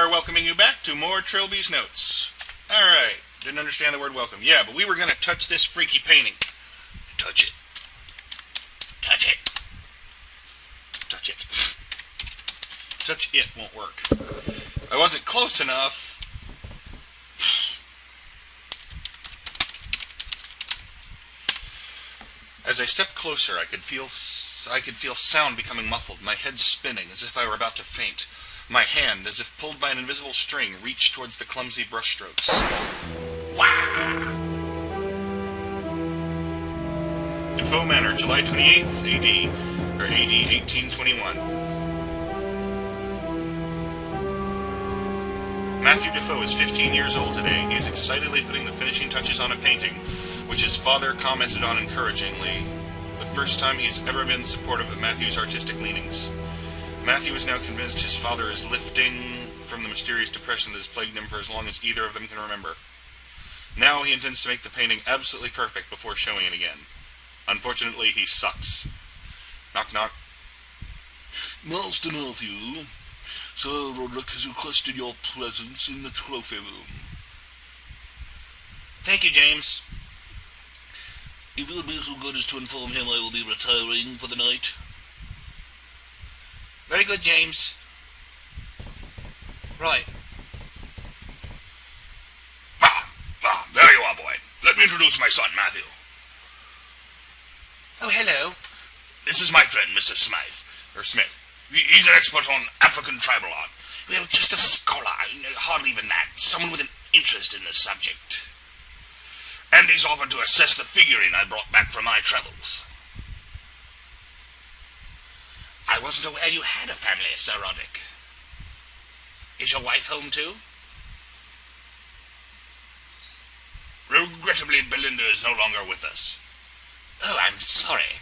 are welcoming you back to more Trilby's Notes. Alright, didn't understand the word welcome. Yeah, but we were going to touch this freaky painting. Touch it. Touch it. Touch it. Touch it won't work. I wasn't close enough. As I stepped closer, I could feel sound becoming muffled, my head spinning as if I were about to faint. My hand, as if pulled by an invisible string, reached towards the clumsy brushstrokes. Wah! Defoe Manor, July 28th, AD 1821. Matthew Defoe is 15 years old today. He is excitedly putting the finishing touches on a painting, which his father commented on encouragingly, the first time he's ever been supportive of Matthew's artistic leanings. Matthew is now convinced his father is lifting from the mysterious depression that has plagued him for as long as either of them can remember. Now he intends to make the painting absolutely perfect before showing it again. Unfortunately, he sucks. Knock knock. Master Matthew, Sir Roderick has requested your presence in the trophy room. Thank you, James. If you would be so good as to inform him I will be retiring for the night. Very good, James. Right. There you are, boy. Let me introduce my son, Matthew. Oh, hello. This is my friend, Mr. Smith. He's an expert on African tribal art. Well, just a scholar, hardly even that. Someone with an interest in the subject. And he's offered to assess the figurine I brought back from my travels. I wasn't aware you had a family, Sir Roderick. Is your wife home too? Regrettably, Belinda is no longer with us. Oh, I'm sorry.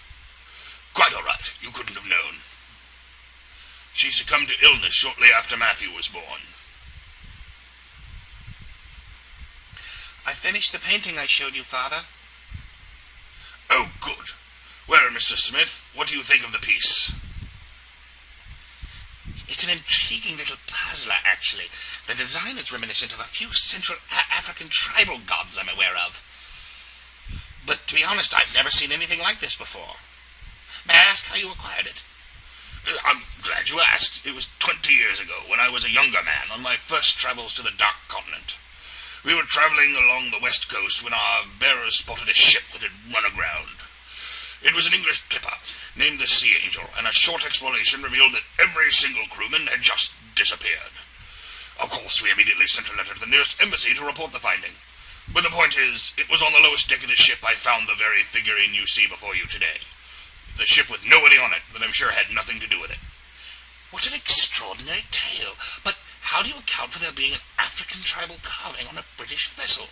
Quite all right. You couldn't have known. She succumbed to illness shortly after Matthew was born. I finished the painting I showed you, Father. Oh, good. Well, Mr. Smith, what do you think of the piece? It's an intriguing little puzzler, actually. The design is reminiscent of a few Central African tribal gods I'm aware of. But to be honest, I've never seen anything like this before. May I ask how you acquired it? I'm glad you asked. It was 20 years ago, when I was a younger man, on my first travels to the Dark Continent. We were traveling along the west coast when our bearers spotted a ship that had run aground. It was an English clipper named the Sea Angel, and a short exploration revealed that every single crewman had just disappeared. Of course, we immediately sent a letter to the nearest embassy to report the finding. But the point is, it was on the lowest deck of the ship I found the very figurine you see before you today. The ship with nobody on it that I'm sure had nothing to do with it. What an extraordinary tale. But how do you account for there being an African tribal carving on a British vessel?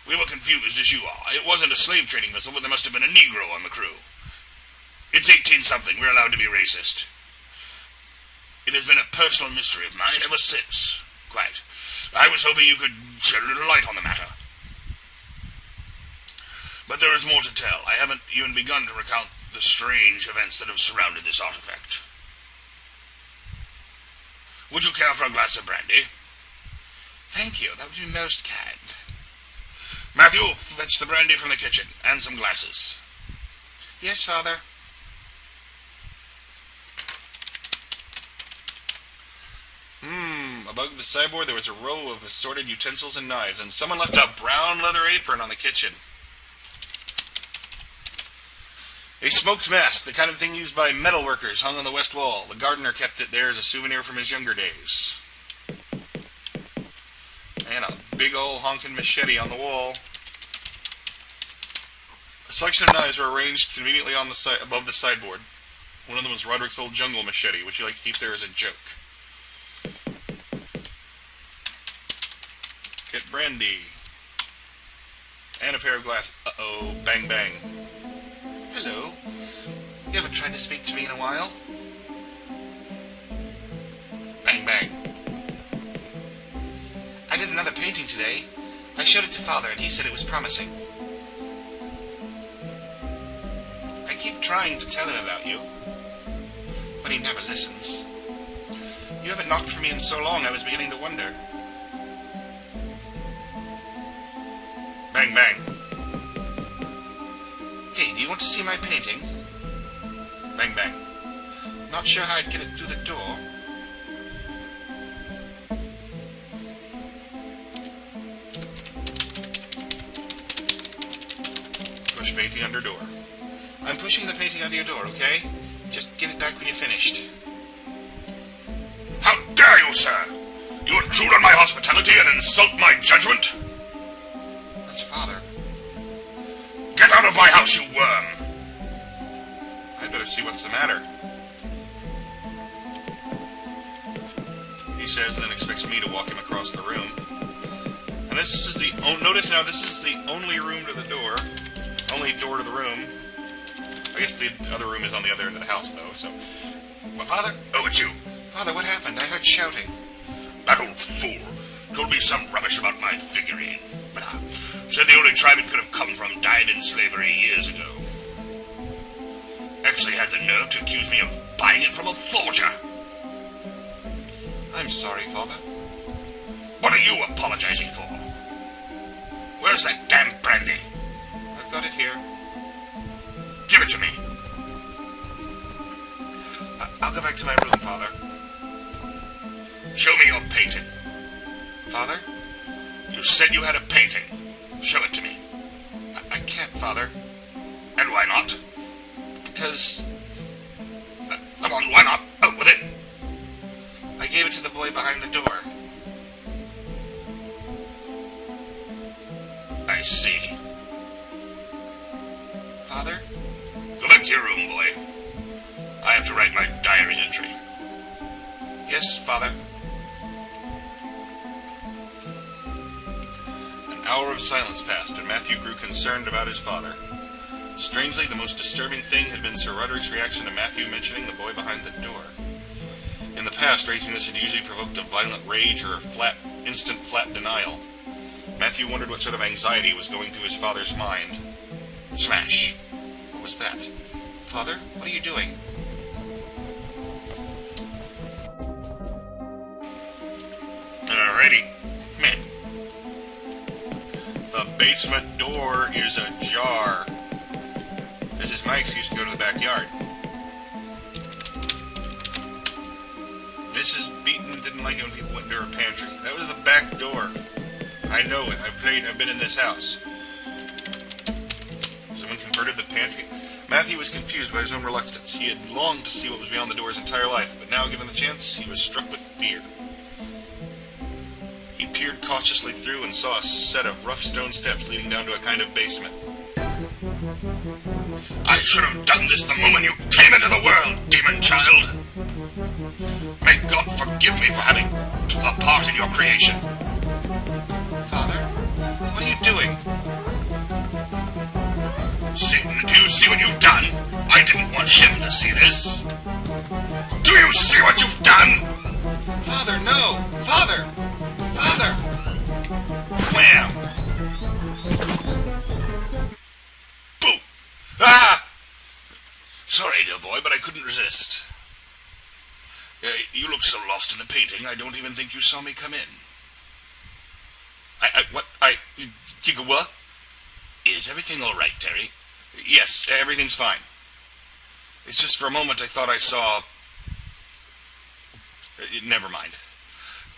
We were confused as you are. It wasn't a slave trading vessel, but there must have been a Negro on the crew. It's 18-something. We're allowed to be racist. It has been a personal mystery of mine ever since. Quite. I was hoping you could shed a little light on the matter. But there is more to tell. I haven't even begun to recount the strange events that have surrounded this artifact. Would you care for a glass of brandy? Thank you. That would be most kind. Matthew, fetch the brandy from the kitchen, and some glasses. Yes, Father. Above the sideboard there was a row of assorted utensils and knives, and someone left a brown leather apron on the kitchen. A smoked mask, the kind of thing used by metal workers, hung on the west wall. The gardener kept it there as a souvenir from his younger days. And a big old honkin' machete on the wall. A selection of knives were arranged conveniently on the above the sideboard. One of them was Roderick's old jungle machete, which he liked to keep there as a joke. Get brandy. And a pair of glasses. Uh-oh, bang bang. Hello. You haven't tried to speak to me in a while. Bang bang. I did another painting today. I showed it to Father and he said it was promising. keep trying to tell him about you, but he never listens. You haven't knocked for me in so long, I was beginning to wonder. Bang, bang. Hey, do you want to see my painting? Bang, bang. Not sure how I'd get it through the door. Push painting under door. I'm pushing the painting under your door, okay? Just give it back when you're finished. How dare you, sir? You intrude on my hospitality and insult my judgment? That's Father. Get out of my house, you worm! I'd better see what's the matter. He says, and then expects me to walk him across the room. And this is the... notice now, this is the only room to the door. Only door to the room. I guess the other room is on the other end of the house, though, so... But Father... Oh, it's you. Father, what happened? I heard shouting. That old fool told me some rubbish about my figurine. Said the only tribe it could have come from died in slavery years ago. Actually had the nerve to accuse me of buying it from a forger. I'm sorry, Father. What are you apologizing for? Where's that damn brandy? I've got it here. Give it to me. I'll go back to my room, Father. Show me your painting. Father? You said you had a painting. Show it to me. I can't, Father. And why not? Because... Come on, why not? Out with it. I gave it to the boy behind the door. I see. Father? Go back to your room, boy. I have to write my diary entry. Yes, Father. An hour of silence passed, and Matthew grew concerned about his father. Strangely, the most disturbing thing had been Sir Roderick's reaction to Matthew mentioning the boy behind the door. In the past, raising this had usually provoked a violent rage or instant flat denial. Matthew wondered what sort of anxiety was going through his father's mind. Smash! What was that? Father, what are you doing? Alrighty. Come in. The basement door is ajar. This is my excuse to go to the backyard. Mrs. Beaton didn't like it when people went to her pantry. That was the back door. I know it. I've been in this house. Someone converted the pantry. Matthew was confused by his own reluctance. He had longed to see what was beyond the door his entire life, but now, given the chance, he was struck with fear. He peered cautiously through and saw a set of rough stone steps leading down to a kind of basement. I should have done this the moment you came into the world, demon child. May God forgive me for having a part in your creation. Father, what are you doing? Satan, do you see what you've done? I didn't want him to see this. Do you see what you've done? Father, no! Father! Father! Wham! Boom! Ah! Sorry, dear boy, but I couldn't resist. You look so lost in the painting, I don't even think you saw me come in. What? Is everything all right, Terry? Yes, everything's fine. It's just for a moment I thought I saw... never mind.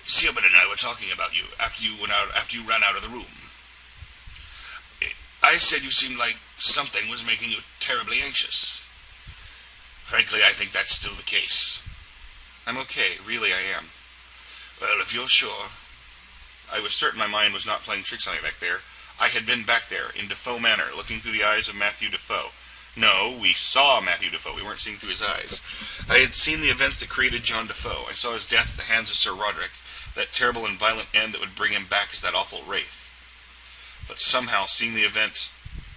Seelman and I were talking about you after you ran out of the room. I said you seemed like something was making you terribly anxious. Frankly, I think that's still the case. I'm okay, really I am. Well, if you're sure. I was certain my mind was not playing tricks on me back there. I had been back there, in Defoe Manor, looking through the eyes of Matthew Defoe. No, we saw Matthew Defoe. We weren't seeing through his eyes. I had seen the events that created John Defoe. I saw his death at the hands of Sir Roderick, that terrible and violent end that would bring him back as that awful wraith. But somehow, seeing the event,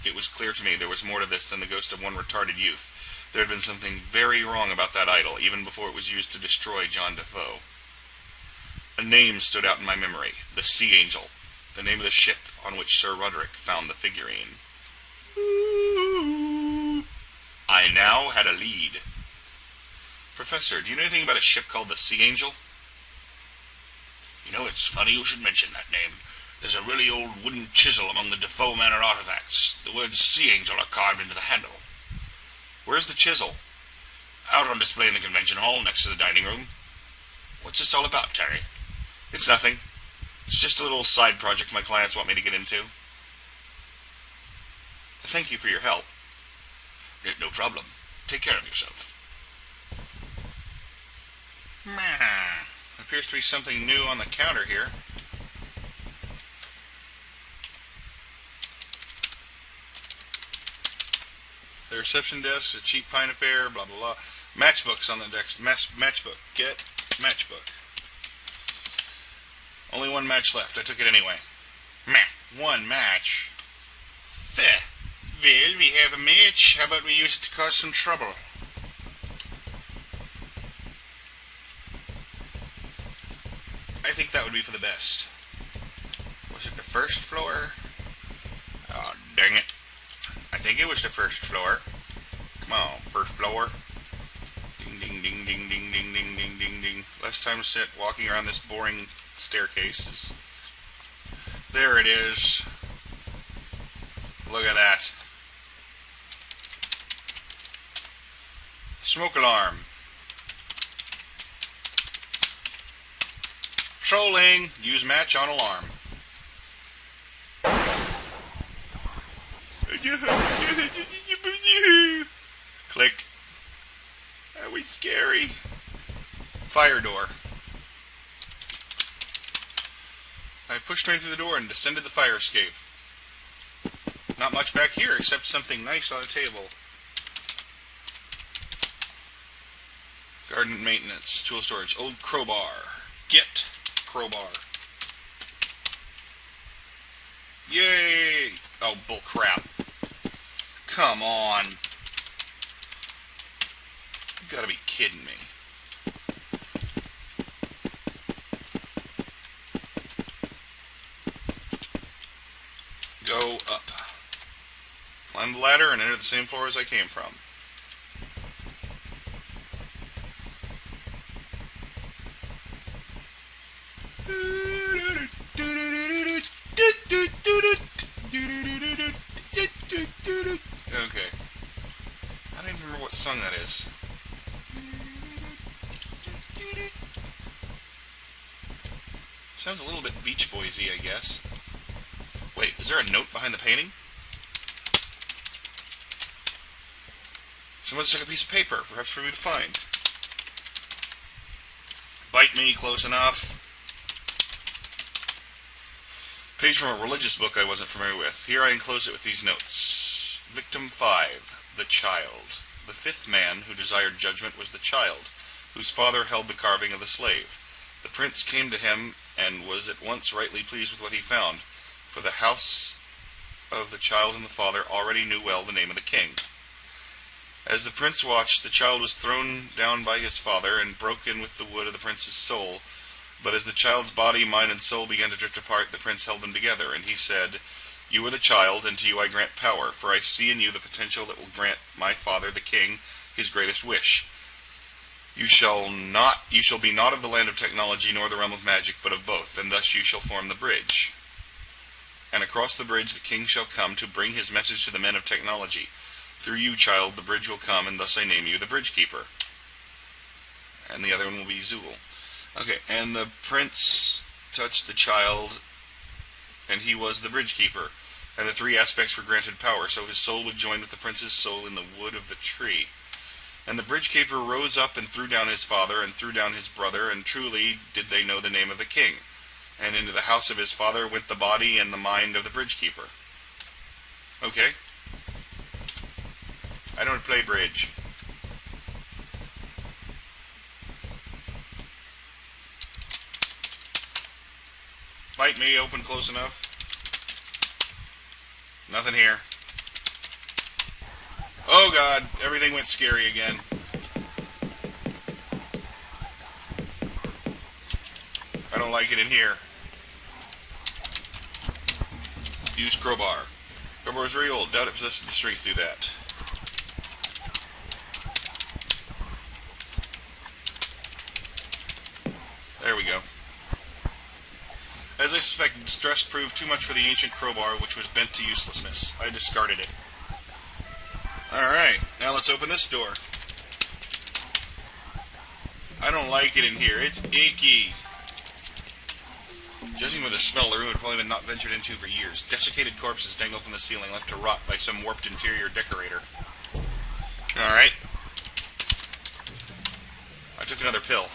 it was clear to me there was more to this than the ghost of one retarded youth. There had been something very wrong about that idol, even before it was used to destroy John Defoe. A name stood out in my memory, the Sea Angel, the name of the ship on which Sir Roderick found the figurine. I now had a lead. Professor, do you know anything about a ship called the Sea Angel? You know, it's funny you should mention that name. There's a really old wooden chisel among the Defoe Manor artifacts. The words Sea Angel are carved into the handle. Where's the chisel? Out on display in the convention hall next to the dining room. What's this all about, Terry? It's nothing. It's just a little side project my clients want me to get into. Thank you for your help. No problem. Take care of yourself. Appears to be something new on the counter here. The reception desk, a cheap pine affair, blah blah blah. Matchbooks on the desk. Matchbook. Get matchbook. Only one match left. I took it anyway. Meh. One match. Fair. Well, we have a match. How about we use it to cause some trouble? I think that would be for the best. Was it the first floor? Oh, dang it. I think it was the first floor. Come on, first floor. Ding, ding, ding, ding, ding, ding, ding, ding, ding, ding. Less time spent walking around this boring staircase. There it is. Look at that. Smoke alarm. Trolling. Use match on alarm. Click. That was scary. Fire door. I pushed my way through the door and descended the fire escape. Not much back here except something nice on a table. Garden maintenance. Tool storage. Old crowbar. Get crowbar. Yay! Oh, bull crap. Come on. You gotta be kidding me. Go up. Climb the ladder and enter the same floor as I came from. Okay. I don't even remember what song that is. Sounds a little bit Beach Boys-y, I guess. Wait, is there a note behind the painting? Someone stuck a piece of paper, perhaps for me to find. Bite me, close enough. Page from a religious book I wasn't familiar with. Here I enclose it with these notes. Victim 5, the child. The fifth man who desired judgment was the child, whose father held the carving of the slave. The prince came to him and was at once rightly pleased with what he found, for the house of the child and the father already knew well the name of the king. As the prince watched, the child was thrown down by his father and broken with the wood of the prince's soul. But as the child's body, mind, and soul began to drift apart, the prince held them together, and he said, "You are the child, and to you I grant power, for I see in you the potential that will grant my father, the king, his greatest wish. You shall be not of the land of technology nor the realm of magic, but of both, and thus you shall form the bridge. And across the bridge the king shall come to bring his message to the men of technology. Through you, child, the bridge will come, and thus I name you the bridge keeper." And the other one will be Zool. Okay, and the prince touched the child, and he was the bridge keeper. And the three aspects were granted power, so his soul would join with the prince's soul in the wood of the tree. And the bridge keeper rose up and threw down his father, and threw down his brother, and truly did they know the name of the king. And into the house of his father went the body and the mind of the bridge keeper. Okay. I don't play bridge. Bite me, open close enough. Nothing here. Oh god, everything went scary again. I don't like it in here. Use crowbar. Crowbar is very old. Doubt it possesses the strength to do that. There we go. As I suspected, stress proved too much for the ancient crowbar, which was bent to uselessness. I discarded it. Alright, now let's open this door. I don't like it in here. It's icky. Judging by the smell, the room had probably been not ventured into for years. Desiccated corpses dangle from the ceiling, left to rot by some warped interior decorator. Alright. I took another pill.